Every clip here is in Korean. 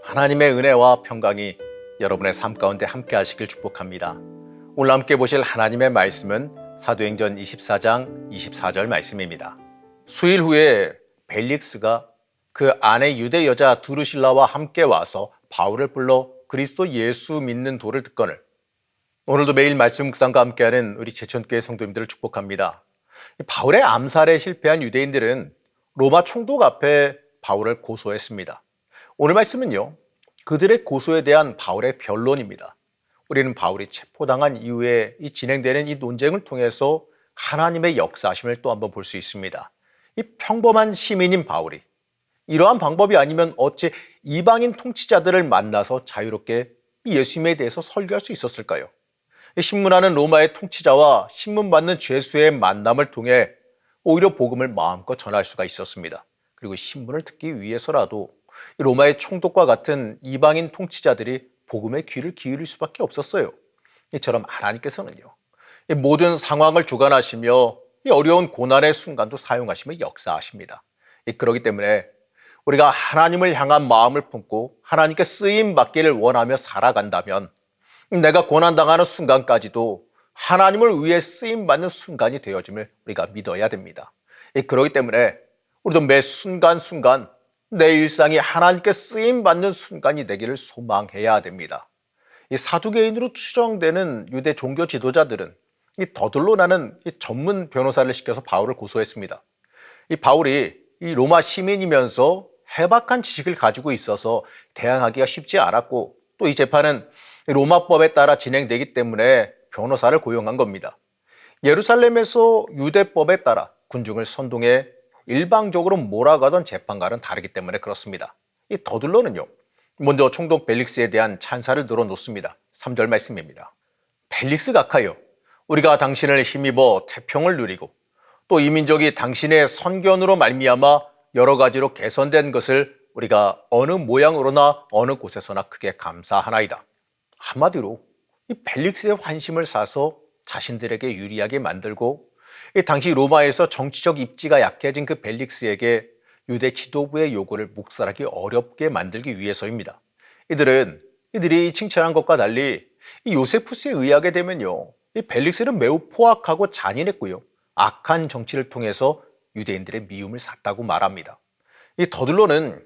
하나님의 은혜와 평강이 여러분의 삶 가운데 함께 하시길 축복합니다. 오늘 함께 보실 하나님의 말씀은 사도행전 24장 24절 말씀입니다. 수일 후에 벨릭스가 그 아내 유대 여자 드루실라와 함께 와서 바울을 불러 그리스도 예수 믿는 도를 듣거늘. 오늘도 매일 말씀 묵상과 함께하는 우리 제천교회 성도님들을 축복합니다. 바울의 암살에 실패한 유대인들은 로마 총독 앞에 바울을 고소했습니다. 오늘 말씀은요, 그들의 고소에 대한 바울의 변론입니다. 우리는 바울이 체포당한 이후에 진행되는 이 논쟁을 통해서 하나님의 역사하심을 또 한번 볼 수 있습니다. 이 평범한 시민인 바울이 이러한 방법이 아니면 어찌 이방인 통치자들을 만나서 자유롭게 예수님에 대해서 설교할 수 있었을까요? 신문하는 로마의 통치자와 신문받는 죄수의 만남을 통해 오히려 복음을 마음껏 전할 수가 있었습니다. 그리고 신문을 듣기 위해서라도 로마의 총독과 같은 이방인 통치자들이 복음의 귀를 기울일 수밖에 없었어요. 이처럼 하나님께서는요, 모든 상황을 주관하시며 어려운 고난의 순간도 사용하시며 역사하십니다. 그렇기 때문에 우리가 하나님을 향한 마음을 품고 하나님께 쓰임 받기를 원하며 살아간다면 내가 고난당하는 순간까지도 하나님을 위해 쓰임 받는 순간이 되어짐을 우리가 믿어야 됩니다. 그렇기 때문에 우리도 매 순간순간 내 일상이 하나님께 쓰임 받는 순간이 되기를 소망해야 됩니다. 이 사두개인으로 추정되는 유대 종교 지도자들은 이 더들로 나는 전문 변호사를 시켜서 바울을 고소했습니다. 이 바울이 이 로마 시민이면서 해박한 지식을 가지고 있어서 대항하기가 쉽지 않았고, 또 이 재판은 로마법에 따라 진행되기 때문에 변호사를 고용한 겁니다. 예루살렘에서 유대법에 따라 군중을 선동해 일방적으로 몰아가던 재판과는 다르기 때문에 그렇습니다. 이 더들로는요, 먼저 총독 벨릭스에 대한 찬사를 늘어놓습니다. 3절 말씀입니다. 벨릭스 각하여, 우리가 당신을 힘입어 태평을 누리고 또 이 민족이 당신의 선견으로 말미암아 여러 가지로 개선된 것을 우리가 어느 모양으로나 어느 곳에서나 크게 감사하나이다. 한마디로 이 벨릭스의 환심을 사서 자신들에게 유리하게 만들고, 당시 로마에서 정치적 입지가 약해진 그 벨릭스에게 유대 지도부의 요구를 묵살하기 어렵게 만들기 위해서입니다. 이들이 칭찬한 것과 달리 이 요세푸스에 의하게 되면요, 이 벨릭스는 매우 포악하고 잔인했고요, 악한 정치를 통해서 유대인들의 미움을 샀다고 말합니다. 이 더들로는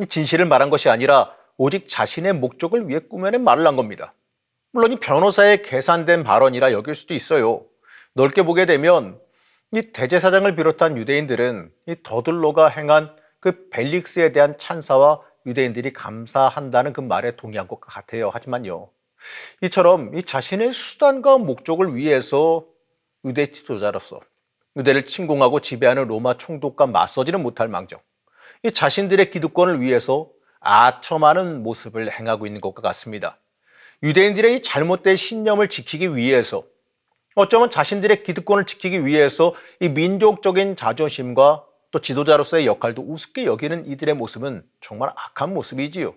진실을 말한 것이 아니라 오직 자신의 목적을 위해 꾸며낸 말을 한 겁니다. 물론 이 변호사의 계산된 발언이라 여길 수도 있어요. 넓게 보게 되면 이 대제사장을 비롯한 유대인들은 이 더들로가 행한 그 벨릭스에 대한 찬사와 유대인들이 감사한다는 그 말에 동의한 것 같아요. 하지만요, 이처럼 이 자신의 수단과 목적을 위해서 유대 지도자로서 유대를 침공하고 지배하는 로마 총독과 맞서지는 못할 망정, 이 자신들의 기득권을 위해서 아첨하는 모습을 행하고 있는 것과 같습니다. 유대인들의 이 잘못된 신념을 지키기 위해서, 어쩌면 자신들의 기득권을 지키기 위해서 이 민족적인 자존심과 또 지도자로서의 역할도 우습게 여기는 이들의 모습은 정말 악한 모습이지요.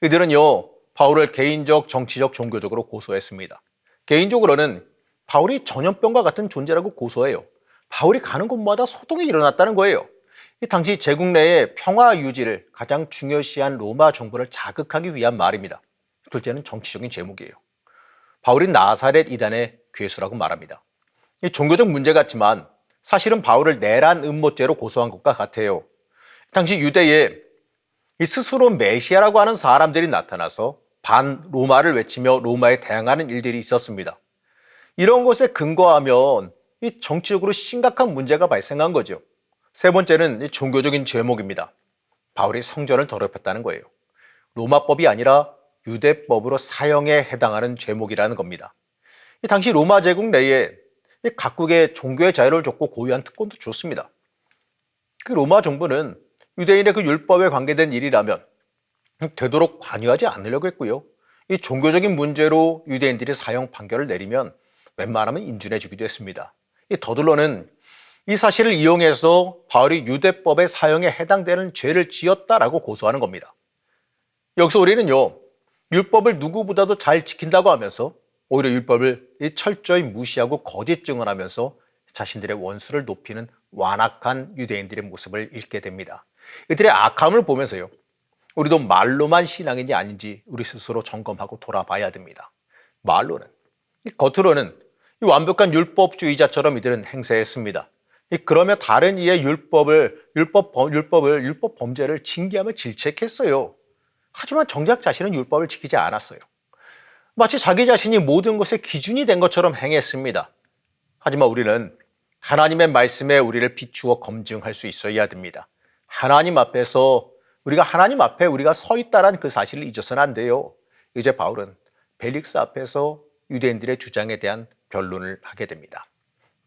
이들은요, 바울을 개인적, 정치적, 종교적으로 고소했습니다. 개인적으로는 바울이 전염병과 같은 존재라고 고소해요. 바울이 가는 곳마다 소동이 일어났다는 거예요. 이 당시 제국 내의 평화 유지를 가장 중요시한 로마 정부를 자극하기 위한 말입니다. 둘째는 정치적인 제목이에요. 바울이 나사렛 이단의 괴수라고 말합니다. 이 종교적 문제 같지만 사실은 바울을 내란 음모죄로 고소한 것과 같아요. 당시 유대에 이 스스로 메시아라고 하는 사람들이 나타나서 반 로마를 외치며 로마에 대항하는 일들이 있었습니다. 이런 것에 근거하면 이 정치적으로 심각한 문제가 발생한 거죠. 세 번째는 이 종교적인 죄목입니다. 바울이 성전을 더럽혔다는 거예요. 로마법이 아니라 유대법으로 사형에 해당하는 죄목이라는 겁니다. 이 당시 로마 제국 내에 각국의 종교의 자유를 줬고 고유한 특권도 줬습니다. 그 로마 정부는 유대인의 그 율법에 관계된 일이라면 되도록 관여하지 않으려고 했고요, 이 종교적인 문제로 유대인들이 사형 판결을 내리면 웬만하면 인준해 주기도 했습니다. 이 더들로는 이 사실을 이용해서 바울이 유대법의 사형에 해당되는 죄를 지었다라고 고소하는 겁니다. 여기서 우리는요, 율법을 누구보다도 잘 지킨다고 하면서 오히려 율법을 철저히 무시하고 거짓 증언하면서 자신들의 원수를 높이는 완악한 유대인들의 모습을 읽게 됩니다. 이들의 악함을 보면서요, 우리도 말로만 신앙인지 아닌지 우리 스스로 점검하고 돌아봐야 됩니다. 말로는, 겉으로는 이 완벽한 율법주의자처럼 이들은 행세했습니다. 그러면 다른 이의 율법 범죄를 징계하며 질책했어요. 하지만 정작 자신은 율법을 지키지 않았어요. 마치 자기 자신이 모든 것의 기준이 된 것처럼 행했습니다. 하지만 우리는 하나님의 말씀에 우리를 비추어 검증할 수 있어야 됩니다. 하나님 앞에 우리가 서 있다라는 그 사실을 잊어서는 안 돼요. 이제 바울은 벨릭스 앞에서 유대인들의 주장에 대한 변론을 하게 됩니다.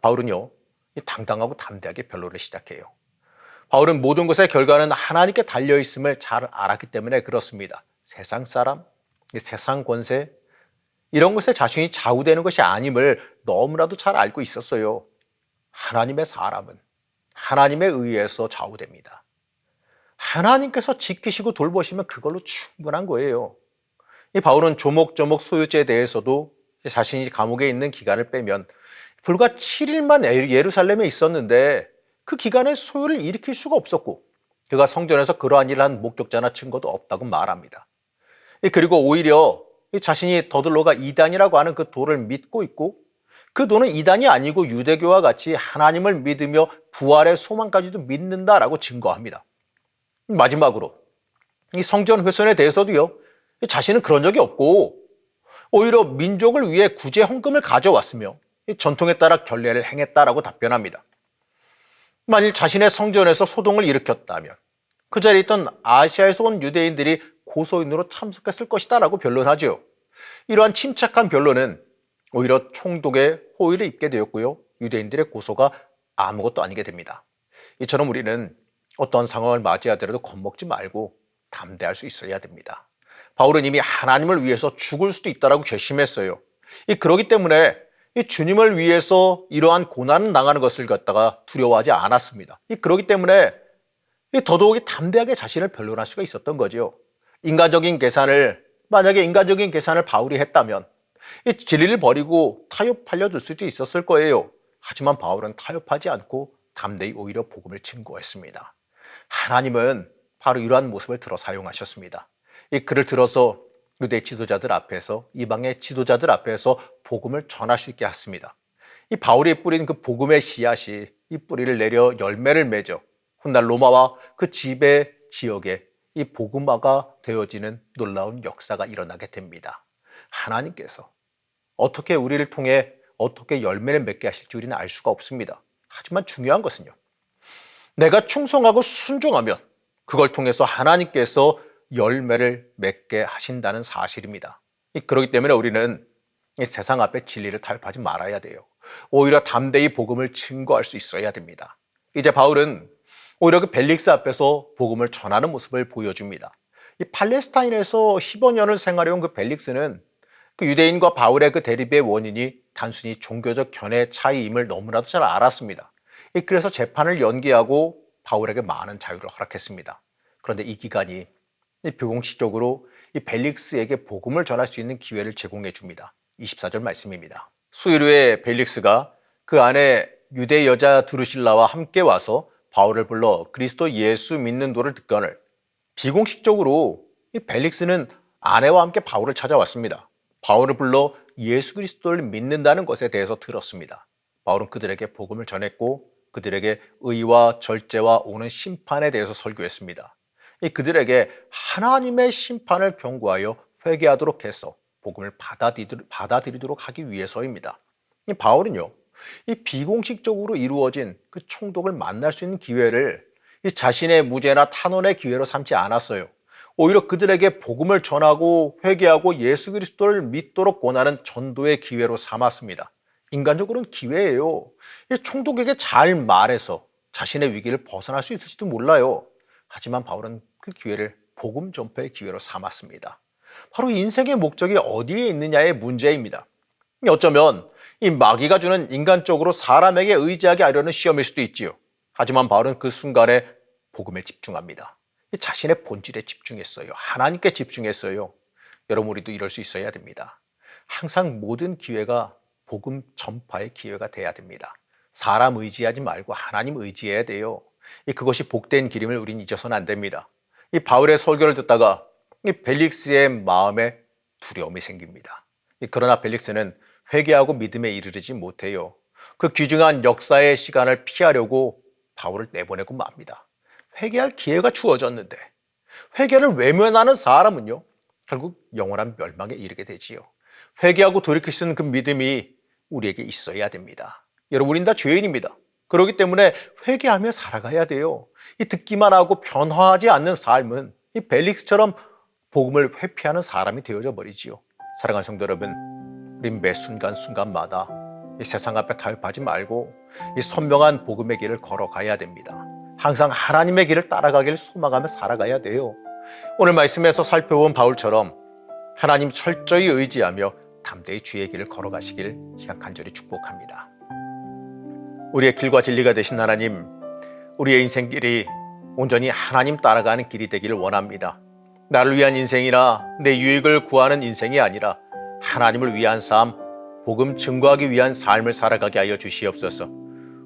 바울은요, 당당하고 담대하게 변론을 시작해요. 바울은 모든 것의 결과는 하나님께 달려있음을 잘 알았기 때문에 그렇습니다. 세상 사람, 세상 권세, 이런 것에 자신이 좌우되는 것이 아님을 너무나도 잘 알고 있었어요. 하나님의 사람은 하나님에 의해서 좌우됩니다. 하나님께서 지키시고 돌보시면 그걸로 충분한 거예요. 이 바울은 조목조목 소유죄에 대해서도 자신이 감옥에 있는 기간을 빼면 불과 7일만 예루살렘에 있었는데 그 기간에 소유를 일으킬 수가 없었고 그가 성전에서 그러한 일을 한 목격자나 증거도 없다고 말합니다. 그리고 오히려 자신이 더들로가 이단이라고 하는 그 도를 믿고 있고 그 도는 이단이 아니고 유대교와 같이 하나님을 믿으며 부활의 소망까지도 믿는다라고 증거합니다. 마지막으로 이 성전 훼손에 대해서도요, 자신은 그런 적이 없고 오히려 민족을 위해 구제 헌금을 가져왔으며 전통에 따라 결례를 행했다라고 답변합니다. 만일 자신의 성전에서 소동을 일으켰다면 그 자리에 있던 아시아에서 온 유대인들이 고소인으로 참석했을 것이다라고 변론하죠. 이러한 침착한 변론은 오히려 총독의 호의를 입게 되었고요. 유대인들의 고소가 아무것도 아니게 됩니다. 이처럼 우리는 어떤 상황을 맞이하더라도 겁먹지 말고 담대할 수 있어야 됩니다. 바울은 이미 하나님을 위해서 죽을 수도 있다라고 결심했어요. 그렇기 때문에 주님을 위해서 이러한 고난을 당하는 것을 갖다가 두려워하지 않았습니다. 그렇기 때문에 더더욱이 담대하게 자신을 변론할 수가 있었던 거죠. 만약에 인간적인 계산을 바울이 했다면 진리를 버리고 타협하려 들 수도 있었을 거예요. 하지만 바울은 타협하지 않고 담대히 오히려 복음을 증거했습니다. 하나님은 바로 이러한 모습을 들어 사용하셨습니다. 이 글을 들어서 유대 지도자들 앞에서, 이방의 지도자들 앞에서 복음을 전할 수 있게 했습니다. 이 바울이 뿌린 그 복음의 씨앗이 이 뿌리를 내려 열매를 맺어 훗날 로마와 그 지배 지역에 이 복음화가 되어지는 놀라운 역사가 일어나게 됩니다. 하나님께서 어떻게 우리를 통해 어떻게 열매를 맺게 하실지 우리는 알 수가 없습니다. 하지만 중요한 것은요, 내가 충성하고 순종하면 그걸 통해서 하나님께서 열매를 맺게 하신다는 사실입니다. 그렇기 때문에 우리는 이 세상 앞에 진리를 타협하지 말아야 돼요. 오히려 담대히 복음을 증거할 수 있어야 됩니다. 이제 바울은 오히려 그 벨릭스 앞에서 복음을 전하는 모습을 보여줍니다. 이 팔레스타인에서 10여 년을 생활해온 그 벨릭스는 그 유대인과 바울의 그 대립의 원인이 단순히 종교적 견해 차이임을 너무나도 잘 알았습니다. 그래서 재판을 연기하고 바울에게 많은 자유를 허락했습니다. 그런데 이 기간이 비공식적으로 이 벨릭스에게 복음을 전할 수 있는 기회를 제공해 줍니다. 24절 말씀입니다. 수일 후에 벨릭스가 그 안에 유대 여자 드루실라와 함께 와서 바울을 불러 그리스도 예수 믿는 도를 듣거늘. 비공식적으로 이 벨릭스는 아내와 함께 바울을 찾아왔습니다. 바울을 불러 예수 그리스도를 믿는다는 것에 대해서 들었습니다. 바울은 그들에게 복음을 전했고 그들에게 의와 절제와 오는 심판에 대해서 설교했습니다. 그들에게 하나님의 심판을 경고하여 회개하도록 해서 복음을 받아들이도록 하기 위해서입니다. 바울은요, 이 비공식적으로 이루어진 그 총독을 만날 수 있는 기회를 이 자신의 무죄나 탄원의 기회로 삼지 않았어요. 오히려 그들에게 복음을 전하고 회개하고 예수 그리스도를 믿도록 권하는 전도의 기회로 삼았습니다. 인간적으로는 기회예요. 이 총독에게 잘 말해서 자신의 위기를 벗어날 수 있을지도 몰라요. 하지만 바울은 그 기회를 복음 전파의 기회로 삼았습니다. 바로 인생의 목적이 어디에 있느냐의 문제입니다. 어쩌면 이 마귀가 주는 인간적으로 사람에게 의지하게 하려는 시험일 수도 있지요. 하지만 바울은 그 순간에 복음에 집중합니다. 자신의 본질에 집중했어요. 하나님께 집중했어요. 여러분, 우리도 이럴 수 있어야 됩니다. 항상 모든 기회가 복음 전파의 기회가 돼야 됩니다. 사람 의지하지 말고 하나님 의지해야 돼요. 그것이 복된 길임을 우리는 잊어서는 안 됩니다. 이 바울의 설교를 듣다가 이 벨릭스의 마음에 두려움이 생깁니다. 그러나 벨릭스는 회개하고 믿음에 이르르지 못해요. 그 귀중한 역사의 시간을 피하려고 바울을 내보내고 맙니다. 회개할 기회가 주어졌는데 회개를 외면하는 사람은요, 결국 영원한 멸망에 이르게 되지요. 회개하고 돌이킬 수 있는 그 믿음이 우리에게 있어야 됩니다. 여러분, 우린 다 죄인입니다. 그렇기 때문에 회개하며 살아가야 돼요. 이 듣기만 하고 변화하지 않는 삶은 이 벨릭스처럼 복음을 회피하는 사람이 되어져 버리지요. 사랑하는 성도 여러분, 우린 매 순간순간마다 이 세상 앞에 타협하지 말고 이 선명한 복음의 길을 걸어가야 됩니다. 항상 하나님의 길을 따라가기를 소망하며 살아가야 돼요. 오늘 말씀에서 살펴본 바울처럼 하나님 철저히 의지하며 담대히 주의 길을 걸어가시길 제가 간절히 축복합니다. 우리의 길과 진리가 되신 하나님, 우리의 인생길이 온전히 하나님 따라가는 길이 되기를 원합니다. 나를 위한 인생이나 내 유익을 구하는 인생이 아니라 하나님을 위한 삶, 복음 증거하기 위한 삶을 살아가게 하여 주시옵소서.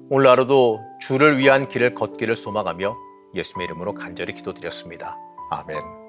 오늘 하루도 주를 위한 길을 걷기를 소망하며 예수님의 이름으로 간절히 기도드렸습니다. 아멘.